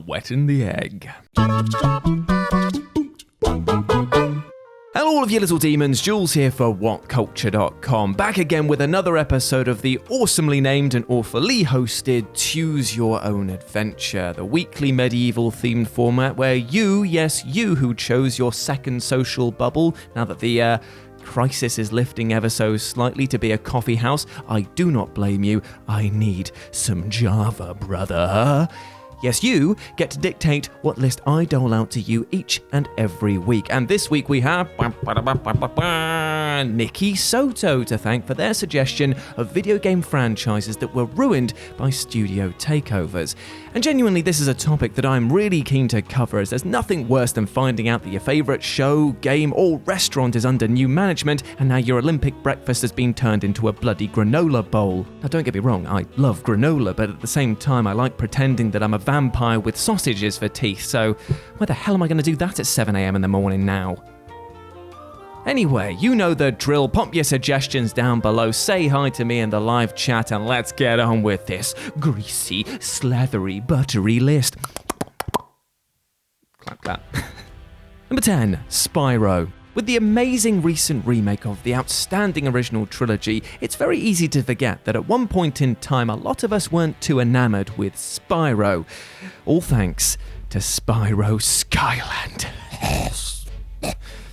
Wetting the egg. Hello all of you little demons, Jules here for WhatCulture.com, back again with another episode of the awesomely named and awfully hosted Choose Your Own Adventure, the weekly medieval themed format where you, yes you who chose your second social bubble, now that the crisis is lifting ever so slightly, to be a coffee house, I do not blame you, I need some Java, brother. Yes, you get to dictate what list I dole out to you each and every week. And this week we have Nikki Soto to thank for their suggestion of video game franchises that were ruined by studio takeovers. And genuinely, this is a topic that I'm really keen to cover, as there's nothing worse than finding out that your favourite show, game, or restaurant is under new management, and now your Olympic breakfast has been turned into a bloody granola bowl. Now, don't get me wrong, I love granola, but at the same time, I like pretending that I'm a vampire with sausages for teeth, so where the hell am I going to do that at 7 a.m. in the morning now? Anyway, you know the drill. Pop your suggestions down below, say hi to me in the live chat, and let's get on with this greasy, slathery, buttery list. Clap, clap. Number 10, Spyro. With the amazing recent remake of the outstanding original trilogy, it's very easy to forget that at one point in time, a lot of us weren't too enamored with Spyro. All thanks to Spyro Skyland.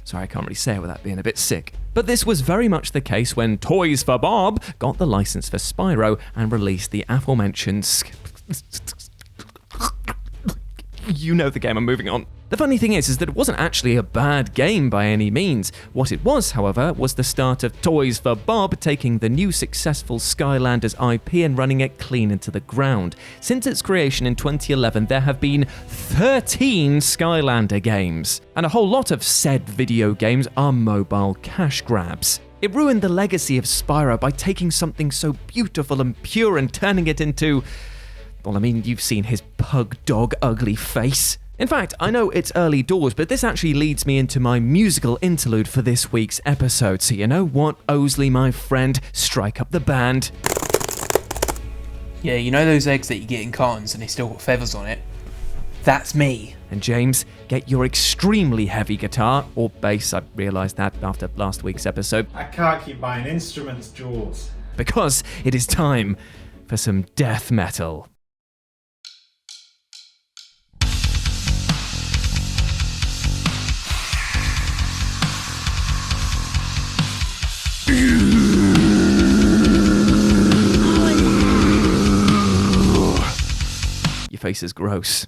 Sorry, I can't really say it without being a bit sick. But this was very much the case when Toys for Bob got the license for Spyro and released the aforementioned you know the game, I'm moving on. The funny thing is that it wasn't actually a bad game by any means. What it was, however, was the start of Toys for Bob taking the new successful Skylanders IP and running it clean into the ground. Since its creation in 2011, there have been 13 Skylander games, and a whole lot of said video games are mobile cash grabs. It ruined the legacy of Spyro by taking something so beautiful and pure and turning it into... well, I mean, you've seen his pug dog ugly face. In fact, I know it's early doors, but this actually leads me into my musical interlude for this week's episode. So you know what, Osley, my friend, strike up the band. Yeah, you know those eggs that you get in cartons and they still got feathers on it? That's me. And James, get your extremely heavy guitar, or bass, I realised that after last week's episode. I can't keep buying instruments, Jules. Because it is time for some death metal. Your face is gross.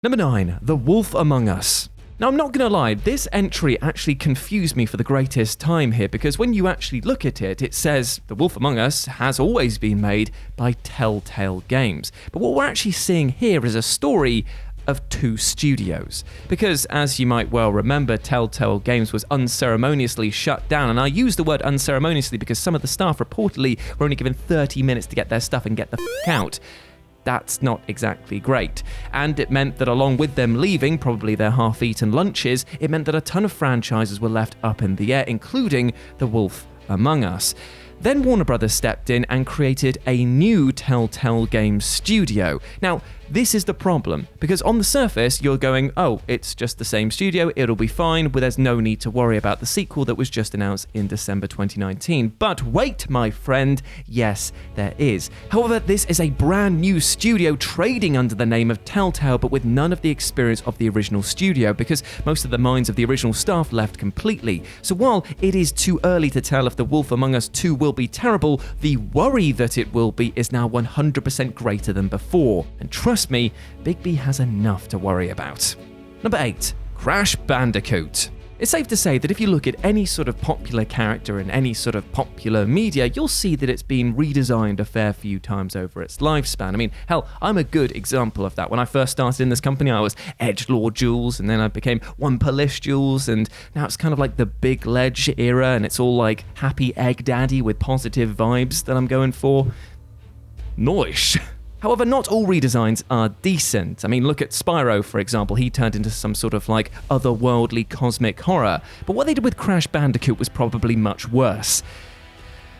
Number 9, The Wolf Among Us. Now, I'm not going to lie, this entry actually confused me for the greatest time here, because when you actually look at it, it says The Wolf Among Us has always been made by Telltale Games. But what we're actually seeing here is a story of two studios. Because, as you might well remember, Telltale Games was unceremoniously shut down, and I use the word unceremoniously because some of the staff reportedly were only given 30 minutes to get their stuff and get the f*** out. That's not exactly great. And it meant that along with them leaving, probably their half-eaten lunches, it meant that a ton of franchises were left up in the air, including The Wolf Among Us. Then Warner Brothers stepped in and created a new Telltale Games studio. Now, this is the problem, because on the surface, you're going, oh, it's just the same studio, it'll be fine, but there's no need to worry about the sequel that was just announced in December 2019. But wait, my friend, yes, there is. However, this is a brand new studio trading under the name of Telltale, but with none of the experience of the original studio, because most of the minds of the original staff left completely. So while it is too early to tell if The Wolf Among Us 2 will be terrible, the worry that it will be is now 100% greater than before. And trust me, Big B has enough to worry about. Number 8, Crash Bandicoot. It's safe to say that if you look at any sort of popular character in any sort of popular media, you'll see that it's been redesigned a fair few times over its lifespan. I mean, hell, I'm a good example of that. When I first started in this company, I was Edgelord Jules, and then I became One Polish Jules, and now it's kind of like the Big Ledge era, and it's all like happy egg daddy with positive vibes that I'm going for. Noish. However, not all redesigns are decent. I mean, look at Spyro, for example. He turned into some sort of like otherworldly cosmic horror. But what they did with Crash Bandicoot was probably much worse,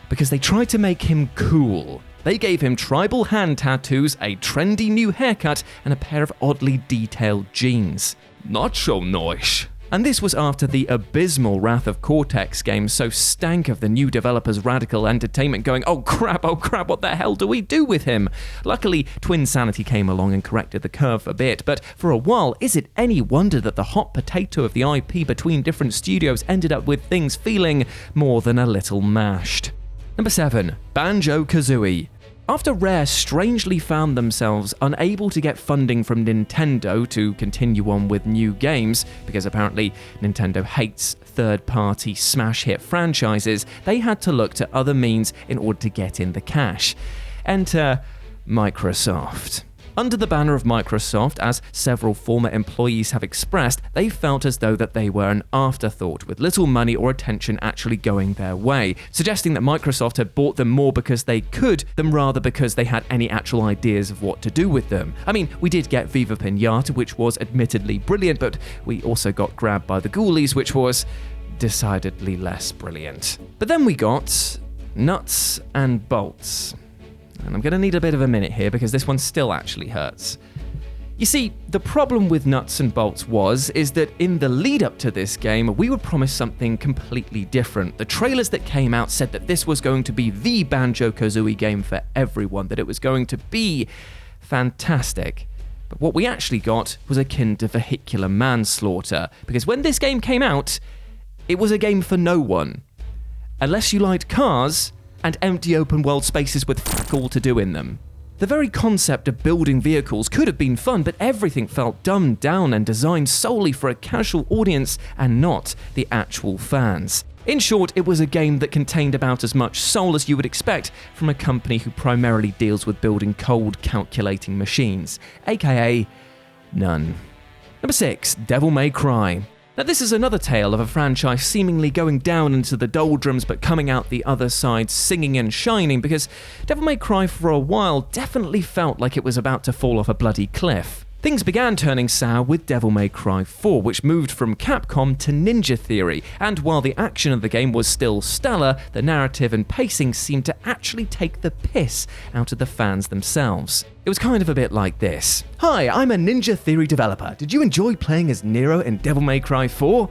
because they tried to make him cool. They gave him tribal hand tattoos, a trendy new haircut, and a pair of oddly detailed jeans. Not so nice. And this was after the abysmal Wrath of Cortex game so stank of the new developer's Radical Entertainment going, oh crap, what the hell do we do with him? Luckily, Twinsanity came along and corrected the curve a bit, but for a while, is it any wonder that the hot potato of the IP between different studios ended up with things feeling more than a little mashed? Number 7. Banjo-Kazooie. After Rare strangely found themselves unable to get funding from Nintendo to continue on with new games, because apparently Nintendo hates third-party smash hit franchises, they had to look to other means in order to get in the cash. Enter Microsoft. Under the banner of Microsoft, as several former employees have expressed, they felt as though that they were an afterthought, with little money or attention actually going their way, suggesting that Microsoft had bought them more because they could than rather because they had any actual ideas of what to do with them. I mean, we did get Viva Pinata, which was admittedly brilliant, but we also got Grabbed by the Ghoulies, which was decidedly less brilliant. But then we got Nuts and Bolts. And I'm going to need a bit of a minute here because this one still actually hurts. You see, the problem with Nuts and Bolts is that in the lead up to this game, we were promised something completely different. The trailers that came out said that this was going to be the Banjo-Kazooie game for everyone, that it was going to be fantastic. But what we actually got was akin to vehicular manslaughter, because when this game came out, it was a game for no one. Unless you liked cars and empty open world spaces with fuck all to do in them. The very concept of building vehicles could have been fun, but everything felt dumbed down and designed solely for a casual audience and not the actual fans. In short, it was a game that contained about as much soul as you would expect from a company who primarily deals with building cold, calculating machines, aka none. Number 6, Devil May Cry. Now this is another tale of a franchise seemingly going down into the doldrums but coming out the other side singing and shining, because Devil May Cry for a while definitely felt like it was about to fall off a bloody cliff. Things began turning sour with Devil May Cry 4, which moved from Capcom to Ninja Theory, and while the action of the game was still stellar, the narrative and pacing seemed to actually take the piss out of the fans themselves. It was kind of a bit like this. Hi, I'm a Ninja Theory developer. Did you enjoy playing as Nero in Devil May Cry 4?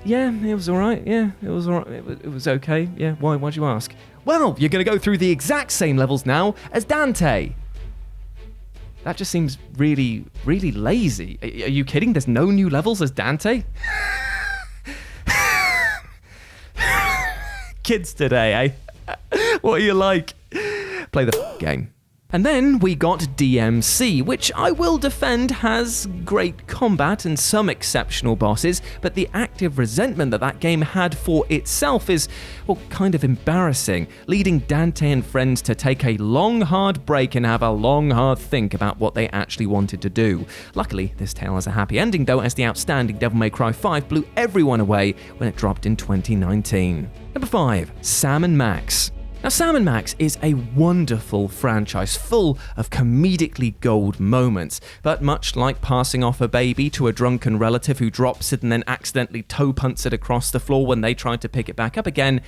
Yeah, it was alright. Yeah, it was alright. It was okay. Yeah, why'd you ask? Well, you're gonna go through the exact same levels now as Dante. That just seems really, really lazy. Are you kidding? There's no new levels as Dante? Kids today, eh? What are you like? Play the game. And then we got DMC, which I will defend has great combat and some exceptional bosses, but the active resentment that game had for itself is, well, kind of embarrassing, leading Dante and friends to take a long, hard break and have a long, hard think about what they actually wanted to do. Luckily, this tale has a happy ending though, as the outstanding Devil May Cry 5 blew everyone away when it dropped in 2019. Number 5, Sam & Max. Now, Sam & Max is a wonderful franchise full of comedically gold moments, but much like passing off a baby to a drunken relative who drops it and then accidentally toe punts it across the floor when they try to pick it back up again,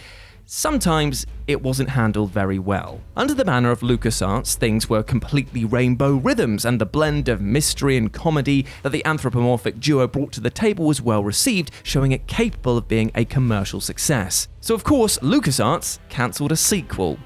sometimes it wasn't handled very well. Under the banner of LucasArts, things were completely rainbow rhythms, and the blend of mystery and comedy that the anthropomorphic duo brought to the table was well received, showing it capable of being a commercial success. So of course, LucasArts cancelled a sequel.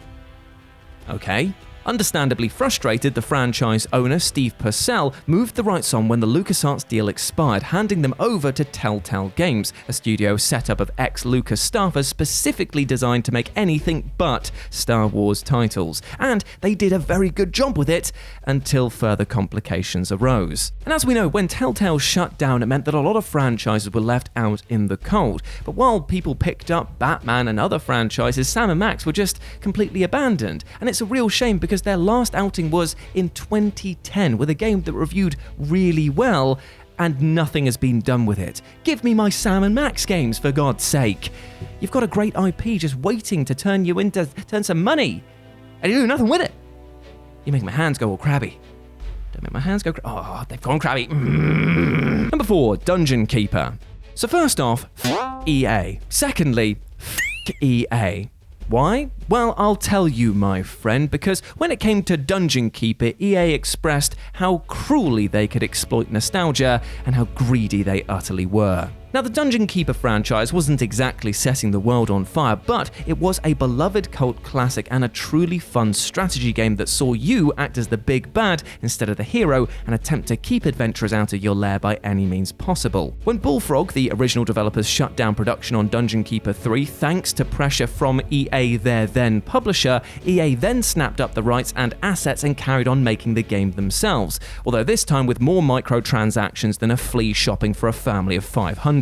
Okay. Understandably frustrated, the franchise owner, Steve Purcell, moved the rights on when the LucasArts deal expired, handing them over to Telltale Games, a studio set up of ex-Lucas staffers specifically designed to make anything but Star Wars titles. And they did a very good job with it, until further complications arose. And as we know, when Telltale shut down, it meant that a lot of franchises were left out in the cold. But while people picked up Batman and other franchises, Sam & Max were just completely abandoned. And it's a real shame, because their last outing was in 2010 with a game that reviewed really well, and nothing has been done with it. Give me my Sam & Max games, for God's sake. You've got a great IP just waiting to turn some money, and you do nothing with it. You make my hands go all crabby. Don't make my hands go oh, they've gone crabby. Number 4, Dungeon Keeper. So first off, EA. Secondly, EA. Why? Well, I'll tell you, my friend, because when it came to Dungeon Keeper, EA expressed how cruelly they could exploit nostalgia and how greedy they utterly were. Now, the Dungeon Keeper franchise wasn't exactly setting the world on fire, but it was a beloved cult classic and a truly fun strategy game that saw you act as the big bad instead of the hero and attempt to keep adventurers out of your lair by any means possible. When Bullfrog, the original developers, shut down production on Dungeon Keeper 3 thanks to pressure from EA, their then publisher, EA then snapped up the rights and assets and carried on making the game themselves, although this time with more microtransactions than a flea shopping for a family of 500.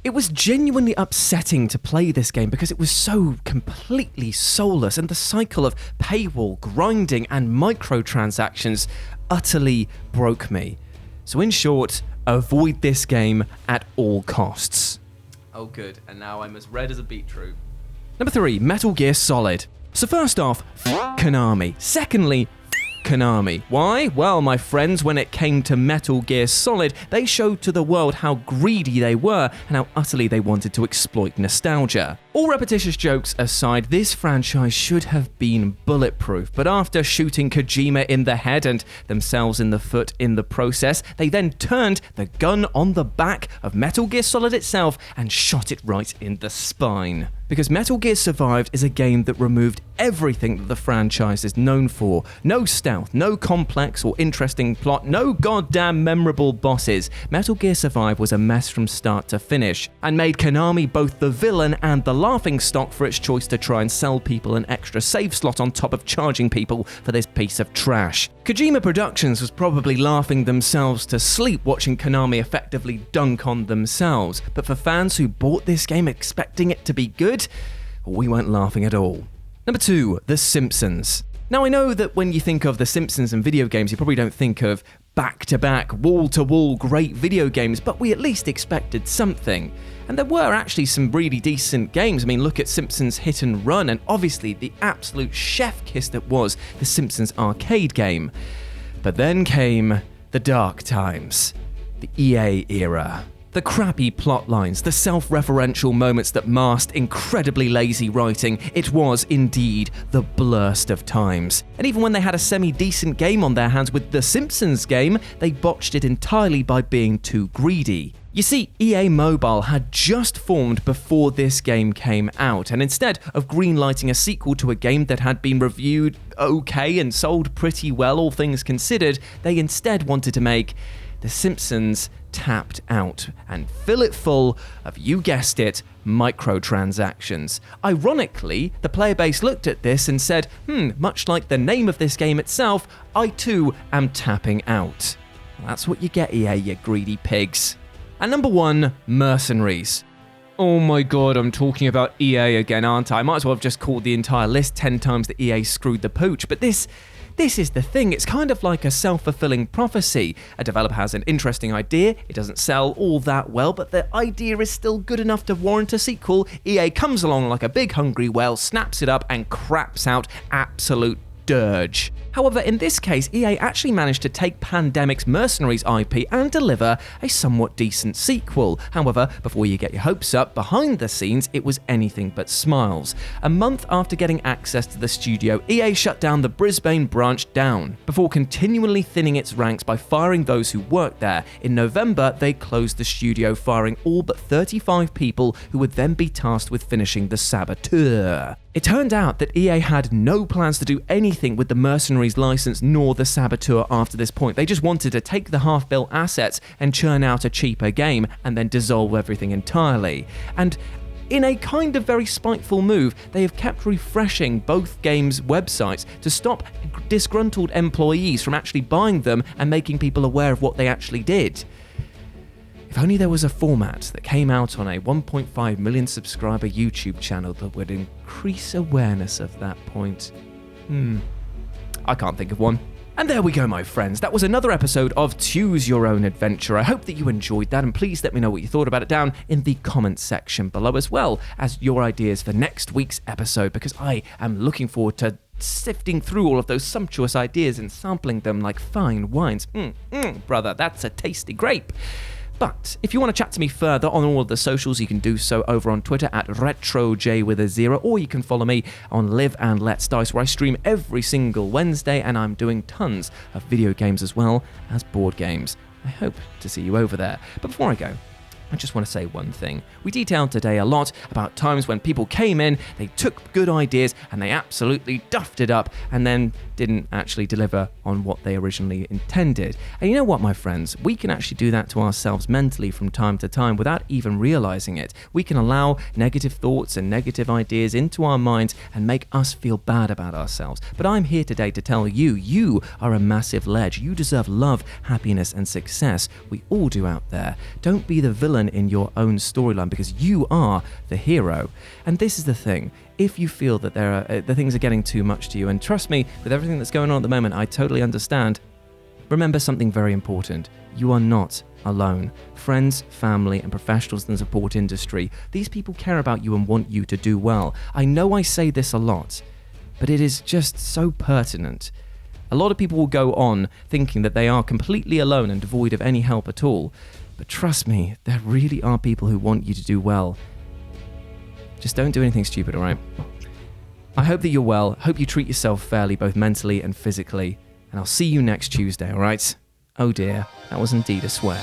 It was genuinely upsetting to play this game because it was so completely soulless, and the cycle of paywall, grinding, and microtransactions utterly broke me. So in short, avoid this game at all costs. Oh good, and now I'm as red as a beetroot. Number 3, Metal Gear Solid. So first off, Konami. Secondly, Konami. Why? Well, my friends, when it came to Metal Gear Solid, they showed to the world how greedy they were and how utterly they wanted to exploit nostalgia. All repetitious jokes aside, this franchise should have been bulletproof, but after shooting Kojima in the head and themselves in the foot in the process, they then turned the gun on the back of Metal Gear Solid itself and shot it right in the spine. Because Metal Gear Survived is a game that removed everything that the franchise is known for. No stealth, no complex or interesting plot, no goddamn memorable bosses. Metal Gear Survive was a mess from start to finish, and made Konami both the villain and the laughingstock for its choice to try and sell people an extra save slot on top of charging people for this piece of trash. Kojima Productions was probably laughing themselves to sleep watching Konami effectively dunk on themselves, but for fans who bought this game expecting it to be good, we weren't laughing at all. Number 2, The Simpsons. Now I know that when you think of The Simpsons and video games, you probably don't think of back-to-back, wall-to-wall great video games, but we at least expected something. And there were actually some really decent games. I mean, look at Simpsons Hit and Run, and obviously the absolute chef kiss that was the Simpsons arcade game. But then came the dark times, the EA era. The crappy plot lines, the self-referential moments that masked incredibly lazy writing. It was indeed the blurst of times. And even when they had a semi-decent game on their hands with the Simpsons game, they botched it entirely by being too greedy. You see, EA Mobile had just formed before this game came out, and instead of greenlighting a sequel to a game that had been reviewed okay and sold pretty well, all things considered, they instead wanted to make The Simpsons Tapped Out and fill it full of, you guessed it, microtransactions. Ironically, the player base looked at this and said, much like the name of this game itself, I too am tapping out. That's what you get, EA, you greedy pigs. And number 1, Mercenaries. Oh my god, I'm talking about EA again, aren't I? I might as well have just called the entire list 10 times that EA screwed the pooch, but this is the thing. It's kind of like a self-fulfilling prophecy. A developer has an interesting idea, it doesn't sell all that well, but the idea is still good enough to warrant a sequel. EA comes along like a big hungry whale, snaps it up, and craps out absolute dirge. However, in this case, EA actually managed to take Pandemic's Mercenaries IP and deliver a somewhat decent sequel. However, before you get your hopes up, behind the scenes, it was anything but smiles. A month after getting access to the studio, EA shut down the Brisbane branch down, before continually thinning its ranks by firing those who worked there. In November, they closed the studio, firing all but 35 people who would then be tasked with finishing the Saboteur. It turned out that EA had no plans to do anything with the Mercenaries license nor the Saboteur after this point. They just wanted to take the half-built assets and churn out a cheaper game and then dissolve everything entirely. And in a kind of very spiteful move, they have kept refreshing both games' websites to stop disgruntled employees from actually buying them and making people aware of what they actually did. If only there was a format that came out on a 1.5 million subscriber YouTube channel that would increase awareness of that point. I can't think of one. And there we go, my friends. That was another episode of Choose Your Own Adventure. I hope that you enjoyed that, and please let me know what you thought about it down in the comments section below, as well as your ideas for next week's episode, because I am looking forward to sifting through all of those sumptuous ideas and sampling them like fine wines. Brother, that's a tasty grape. But if you want to chat to me further on all of the socials, you can do so over on Twitter at RetroJ or you can follow me on Live and Let's Dice, where I stream every single Wednesday, and I'm doing tons of video games as well as board games. I hope to see you over there. But before I go, I just want to say one thing. We detailed today a lot about times when people came in, they took good ideas and they absolutely duffed it up and then didn't actually deliver on what they originally intended. And you know what, my friends? We can actually do that to ourselves mentally from time to time without even realizing it. We can allow negative thoughts and negative ideas into our minds and make us feel bad about ourselves. But I'm here today to tell you, you are a massive ledge. You deserve love, happiness, and success. We all do out there. Don't be the villain in your own storyline, because you are the hero. And this is the thing. If you feel that the things are getting too much to you, and trust me, with everything that's going on at the moment, I totally understand. Remember something very important. You are not alone. Friends, family, and professionals in the support industry, these people care about you and want you to do well. I know I say this a lot, but it is just so pertinent. A lot of people will go on thinking that they are completely alone and devoid of any help at all. But trust me, there really are people who want you to do well. Just don't do anything stupid, alright? I hope that you're well. Hope you treat yourself fairly, both mentally and physically. And I'll see you next Tuesday, alright? Oh dear, that was indeed a swear.